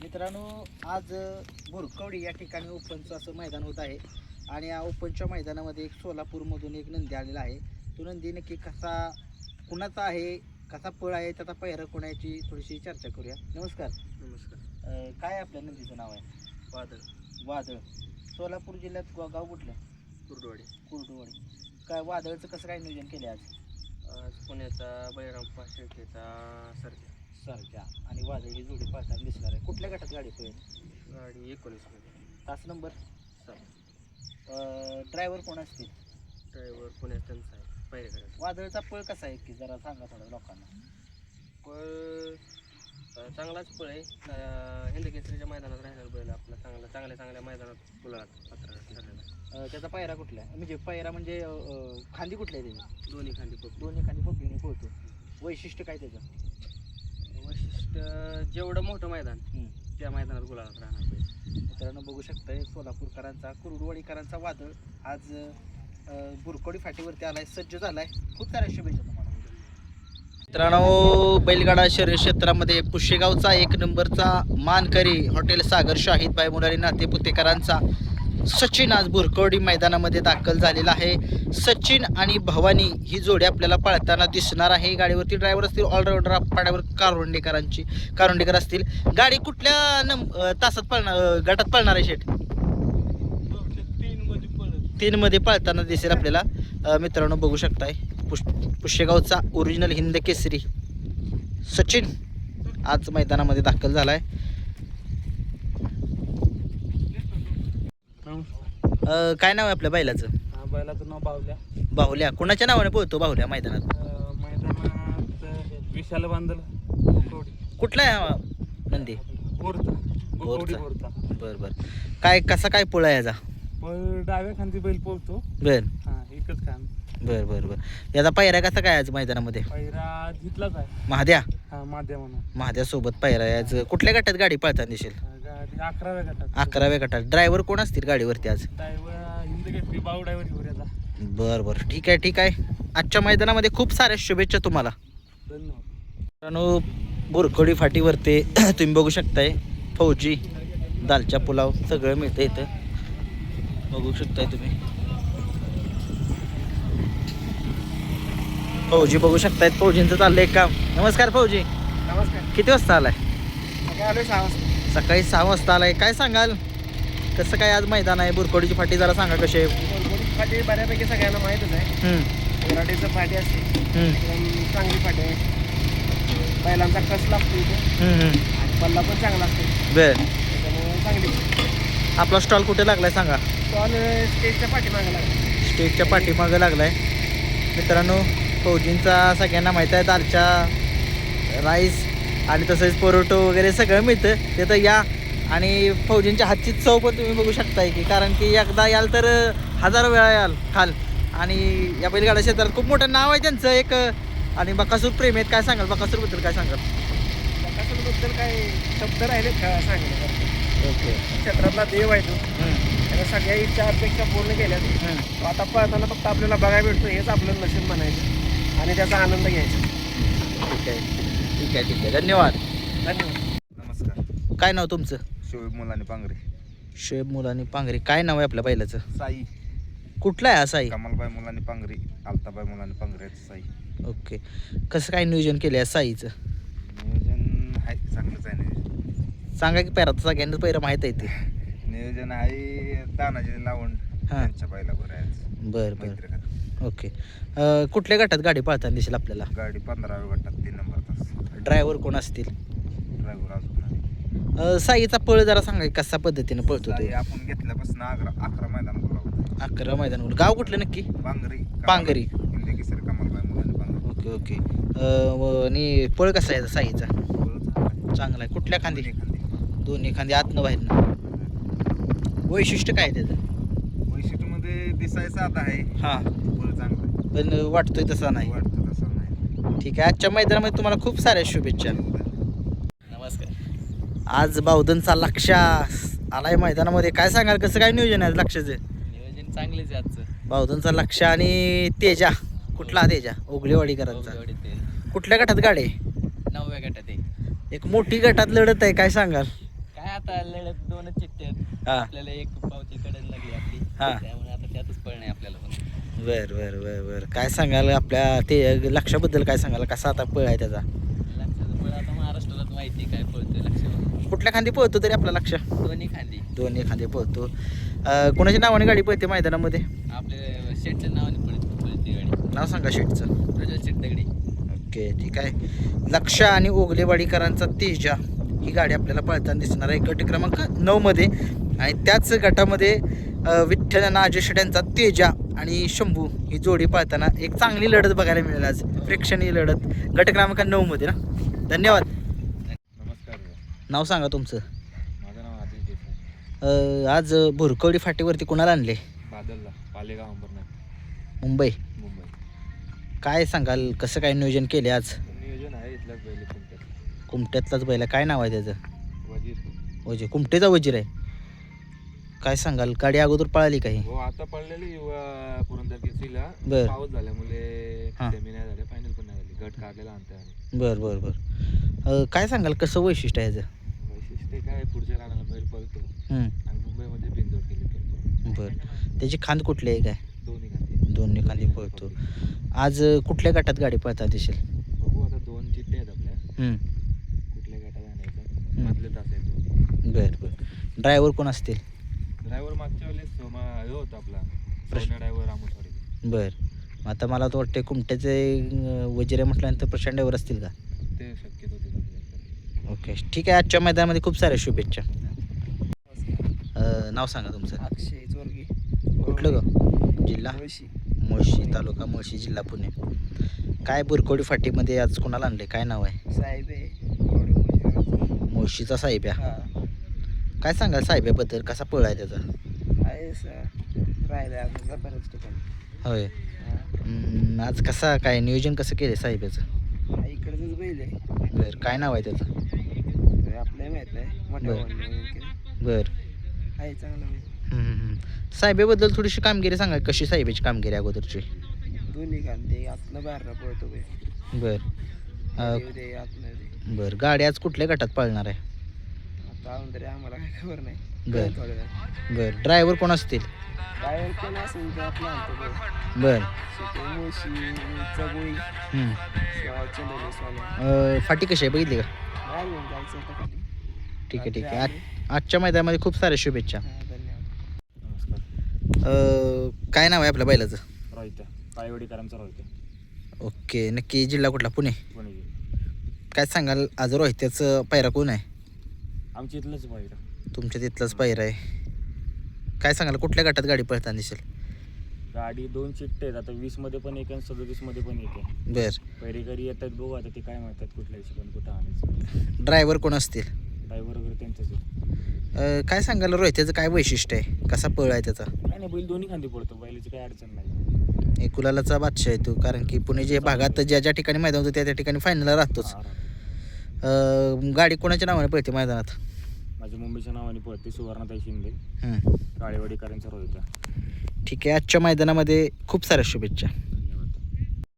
मित्रांनो, आज भुरकवडी या ठिकाणी ओपनचं असं मैदान होत आहे आणि या ओपनच्या मैदानामध्ये एक सोलापूरमधून एक नंदी आलेला आहे. तो नंदी नक्की कसा कुणाचा आहे, कसा पळ आहे, त्याचा पहिरा कोणाची थोडीशी चर्चा करूया. नमस्कार. नमस्कार. काय आपल्या नंदीचं नाव आहे? वादळ. सोलापूर जिल्ह्यात गाव कुठलं? कुर्डुवाडी. काय वादळचं कसं काय नियोजन केलं आज? पुण्याचा बळीराम शेळकेचा सरच्या आणि वादळ ही जोडी पाहताना दिसणार आहे. कुठल्या गटात गाडी पळेल? गाडी 19 मध्ये. तास नंबर 7. ड्रायव्हर कोण असतील? ड्रायव्हर पुण्यात त्यांचा आहे पहिल्याकडे. वादळचा पळ कसा आहे की जरा सांगा थोडं लोकांना. पळ चांगलाच पळ आहे. हिंदकेसरीच्या मैदानात राहिलेला बैल आपला चांगल्या मैदानात गुलाबात पात्र ठरलेला. त्याचा पायरा कुठला आहे? म्हणजे पायरा म्हणजे खांदी कुठल्या आहे त्याची? दोन्ही खांदी पकडून. दोन्ही खांदी पकडून पोहतो. वैशिष्ट्य काय त्याचं? वैशिष्ट्य जेवढं मोठं मैदान त्या मैदानात गुलाबात राहणार बैल. मित्रांनो बघू शकताय सोलापूरकरांचा कुर्डुवाडीकरांचा वादळ आज बुरकोडी फाटीवरती आलाय, सज्ज झालाय. खूप साऱ्या शुभेच्छा तुम्हाला. मित्रांनो, बैलगाडा शर्यत क्षेत्रामध्ये पुशेगावचा 1 नंबरचा मानकरी हॉटेल सागर शाहीद बाई मुलानी नातेपुतेकरांचा सचिन आज बुरकोडी मैदानामध्ये दाखल झालेला आहे. सचिन आणि भवानी ही जोडी आपल्याला पळताना दिसणार आहे. गाडीवरती ड्रायव्हर असतील ऑलराऊंडर पाड्यावर कारुंडेकर असतील. गाडी कुठल्या तासात पळणार, गटात पळणार आहे शेट? 3 मध्ये पळताना दिसेल आपल्याला. मित्रांनो बघू शकताय पुशेगावचा ओरिजिनल हिंद केसरी सचिन आज मैदानामध्ये दाखल झालाय. काय नाव आहे आपल्या बैलाचं? बैलाचं नाव बाहुल्या. कोणाच्या नावाने पोहतो बाहुल्या मैदानात? विशाल बांधल. कुठला आहे हा नंदी? बोरचा. बर. काय कसा काय पोळा याचा? डाव्या खांदी बैल पोलतो. बर एकच खान. बर. याचा पायरा कसा काय आज मैदानामध्ये? पहिरा जिथलाच आहे. महाद्या म्हणून महाद्या सोबत पायरा आज. कुठल्या गटात गाडी पळताना दिसेल? गाडी 11व्या गटात. 11व्या गटात. ड्रायव्हर कोण असतील गाडीवरती आज? ड्रायव्हर हिंदकेसरी बाऊ ड्रायव्हर घेऊन बर. ठीक आहे. आजच्या मैदानामध्ये खूप साऱ्या शुभेच्छा तुम्हाला. धन्यवाद. मित्रांनो, बुरकोडी फाटीवरती तुम्ही बघू शकताय फौजी दालचा पुलाव सगळं मिळतं इथं. बघू शकताय तुम्ही फौजी बघू शकतायत. फौजींचं चाललंय काम. नमस्कार फौजी. नमस्कार. किती वाजता आलाय? आलोय 6 वाजता. सकाळी 6 वाजता आलाय. काय सांगाल कसं काय आज मैदान आहे? बुरकोडीची फाटी जरा सांगा कशी आहे. फाटी बऱ्यापैकी सगळ्यांना माहीतच आहे. मराठीचं फाटी असते, एकदम चांगली फाटी आहे. बैलांचा कस लागतो इथे आणि पल्ला पण चांगला असतो. बर. त्याच्यामुळे चांगली. आपला स्टॉल कुठे लागलाय सांगा? स्टॉल स्टेजच्या पाठीमागे लागला. स्टेजच्या पाठीमागं लागलाय. मित्रांनो, फौजींचा सगळ्यांना माहीत आहे दालचा राईस आणि तसंच परोटो वगैरे सगळं मिळतं तिथं या. आणि फौजींच्या हातची चव पण तुम्ही बघू शकताय की, कारण की एकदा याल तर 1000 वेळा याल खाल. आणि या बैलगाडा क्षेत्रात खूप मोठं नाव आहे त्यांचं एक. आणि बकासूर प्रेम आहेत. काय सांगाल बकासूरबद्दल? काय सांगाल? बकासूरबद्दल काय शब्द राहिले सांगितलं. ओके. क्षेत्रातला देव आहे तो. त्याला सगळ्या इच्छा अपेक्षा पूर्ण केल्या. आता पळताना फक्त आपल्याला बघायला भेटतो हेच आपलं नशीब म्हणायचं आणि त्याचा आनंद घ्यायचा. ठीक आहे. धन्यवाद. नमस्कार. काय नाव तुमचं? शोएब मुलानी पांगरे. शोएब मुलानी पांगरे. काय नाव आहे आपल्या बैलाचं? साई. कुठला आहे हा साई? कमलबाई मुलानी पांगरे, अल्ताबाई मुलानी पांगरेचं साई. ओके. कसं काय नियोजन केलं आहे साईचं? नियोजन आहे, चांगलंच आहे नियोजन. सांगा की पैरा सगळ्यांना पैरा माहीत आहे ते. नियोजन आहे तानाजी लावण त्यांच्या बायला बरं आहे. बरं. ओके. कुठल्या गटात गाडी पळताना दिसेल आपल्याला? गाडी 15व्या गटात 3 नंबर तास. ड्रायव्हर कोण असतील? ड्रायव्हर अजून नाही. साईचा पळ जरा सांगा की कसा पद्धतीने पळतो साई ते? आपण घेतल्यापासून 11 मैदान बोलावं. 11 मैदान. गाव कुठलं नक्की? पांगरी. हिंदी केसरी कमलबाई मुलानी पांगरे. ओके. आणि पळ कसा आहे साईचा? चांगला आहे. कुठल्या खांदी? दोन्ही खांदी. आतनं बाहेरनं. वैशिष्ट्य काय त्याचं? वैशिष्ट्यमध्ये दिसायचं आता आहे. हां. बळ चांगलं आहे. पण वाटतोय तसा नाही. वाटतं तसं नाही. ठीक आहे. आजच्या मैदानामध्ये तुम्हाला खूप साऱ्या शुभेच्छा. नमस्कार. आज बावधनचा लक्ष्या आलाय मैदानामध्ये. काय सांगाल कसं काय नियोजन आहे लक्ष्याचं? नियोजन चांगलेच आहे आजचं. बावधनचा लक्ष्य आणि तेजा. कुठला तेजा? ओगलेवाडीकरांचा. कुठल्या गटात गाडी? 9व्या गटात आहे. एक मोठी गटात लढत आहे. काय सांगाल? काय आता लढत दोनच चिठ्ठे आहेत. हा आपल्याला एक पावती कडेला लागली आपली, हा. त्यामुळे आता त्यातच पळणे आपल्याला पण. बर काय सांगाल आपल्या ते लक्षाबद्दल काय सांगाल कसा आता पळ आहे त्याचा लक्षाचं पळ आता महाराष्ट्राला माहिती काय पळतोय लक्ष. कुठल्या खांदी पळतो तरी आपला लक्ष दोन्ही खांदी दोन्ही खांदी पळतो कोणाच्या नावाने गाडी पळते मैदानामध्ये आपल्या शेटच्या नावाने पळते गाडी. नाव सांगा शेटचं प्रज्वल शेट दगडी. ओके ठीक आहे लक्ष आणि ओगलेवाडीकरांचा तेजा ही गाडी आपल्याला पळताना दिसणार आहे गट क्रमांक 9 मध्ये आणि त्याच गटामध्ये विठ्ठल नाजे शेट्यांचा तेजा आणि शंभू ही जोडी पळताना एक चांगली लढत बघायला मिळेल आज प्रेक्षणीय लढत गट क्रमांक 9 मध्ये ना धन्यवाद नमस्कार नाव सांगा तुमचं माझं नाव आदित्य देसाई. आज भुरकवडी फाटीवरती कोणाला आणले बादलला पालेगाव अंबरनाथ मुंबई मुंबई. काय सांगाल कसं काय नियोजन केले आज नियोजन आहे इथल्याच बैल कोणत्या कुमट्यातलाच बैल काय नाव आहे त्याचं वजीर. वजीर कुमटेचा वजीर आहे काय सांगाल गाडी अगोदर पळाली काही हो आता पडलेली युवा पुरंदर केसरीला बर. पाऊस झाल्यामुळे हा. सेमी नाही झाले फायनल पण नाही झाली गट काढलेला आणता आणि बर काय सांगाल कसं वैशिष्ट्य आहे याचं वैशिष्ट्य काय पुढच्या रानाला बैल पळतो हम्म, आणि मुंबईमध्ये बिनजोड केली पळतो. बर त्याची खांद कुठली आहे काय दोन्ही खांदे दोन्ही खांदी पळतो आज कुठल्या गटात गाडी पळता दिसेल बघू आता 2 चिठ्ठे आहेत आपल्या हम्म, कुठल्या गटात आणायचं मधले तास आहेत दोन्ही. बर ड्रायव्हर कोण असतील ड्रायव्हर मागच्या वेळेस हे होता आपला सोन्या ड्रायव्हर रामोसवाडी. बर आता मला तर वाटते कुमट्याचे वजिरे म्हटल्यानंतर प्रशांत ड्रायव्हर असतील का ते शक्यतो ते बदलायचं. ओके ठीक आहे आजच्या मैदानामध्ये खूप साऱ्या शुभेच्छा नाव सांगा तुमचं अक्षय चोरगी. कुठलं गाव जिल्हा मुळशी. मुळशी तालुका मुळशी जिल्हा पुणे काय बुरकोडी फाटीमध्ये आज कोणाला आणले काय नाव आहे साहेब आहे एवढं मुळशीकरांचं. मुळशीचा साहेब आहे हा काय सांगाल साहेबाबद्दल कसा पळ आहे त्याचा आहे राहिलं आता बऱ्याच ठिकाणी. होय हा. आज कसा काय नियोजन कसं केलं साहेबाचं हा, इकडचंच बैल आहे. बरं काय नाव आहे त्याचं तर आपल्याला माहित नाही मोठ्या बरं. भावांनी बरं आहे चांगलं बैल. साहेबाबद्दल थोडीशी कामगिरी सांगा कशी साहेबाची कामगिरी अगोदरची दोन्ही कांदे आतनं बाहेरनं पळतो बैल. बरं उद्या आतनं दे. बरं गाडी आज कुठल्या गटात पळणार आहे आता अजून तरी आम्हाला काय खबर नाही. बरं. थोड्या वेळात. बरं ड्रायव्हर कोण असतील ड्रायव्हर कोण असेल तर आपला आणतो बैल. बरं शेती मुळशी चगोळी हम्म. चंदोली सोन्या. फाटी कशी आहे बघितली का बाहेर घेऊन जायचं आता खाली. ठीक आहे आजच्या मैदानामध्ये खूप साऱ्या शुभेच्छा हा, धन्यवाद. नमस्कार. काय नाव आहे आपल्या बैलाचं रोहित्या पायवडीकरांचा रोहित्या ओके नक्की जिल्हा कुठला पुणे पुणे. काय सांगाल आज रोहित्याचं पायरा कोण आहे आमच्या इथलंच पाहिजे. तुमच्या तिथलाच पायरा आहे काय सांगाल कुठल्या गटात गाडी पळताना दिसेल गाडी 2 चिठ्ठे आहेत आता 20 मध्ये पण एक आणि 37 मध्ये पण एक आहे. बरं पहिरेकरी येतात बघू आता ते काय म्हणतात कुठल्या हिशोबाने कुठं आणायचं. ड्रायव्हर कोण असतील ड्रायव्हर वगैरे त्यांचंच आहे. काय सांगाल रोहित्याचं काय वैशिष्ट्य आहे कसा पळ आहे त्याचा काय नाही बैल दोन्ही खांदी पडतो बैलाची काही अडचण नाही. कुलालाचा बादशाह आहे तो कारण की पुणे जे भागात ज्या ज्या ठिकाणी मैदान होतं त्या ठिकाणी फायनलला राहतोच गाडी कोणाच्या नावाने पळते मैदानात माझ्या मुंबईच्या नावाने पळते सुवर्णाताई शिंदे हम्म. काळेवाडीकरांचा रोहित्या. ठीक आहे आजच्या मैदानामध्ये खूप साऱ्या शुभेच्छा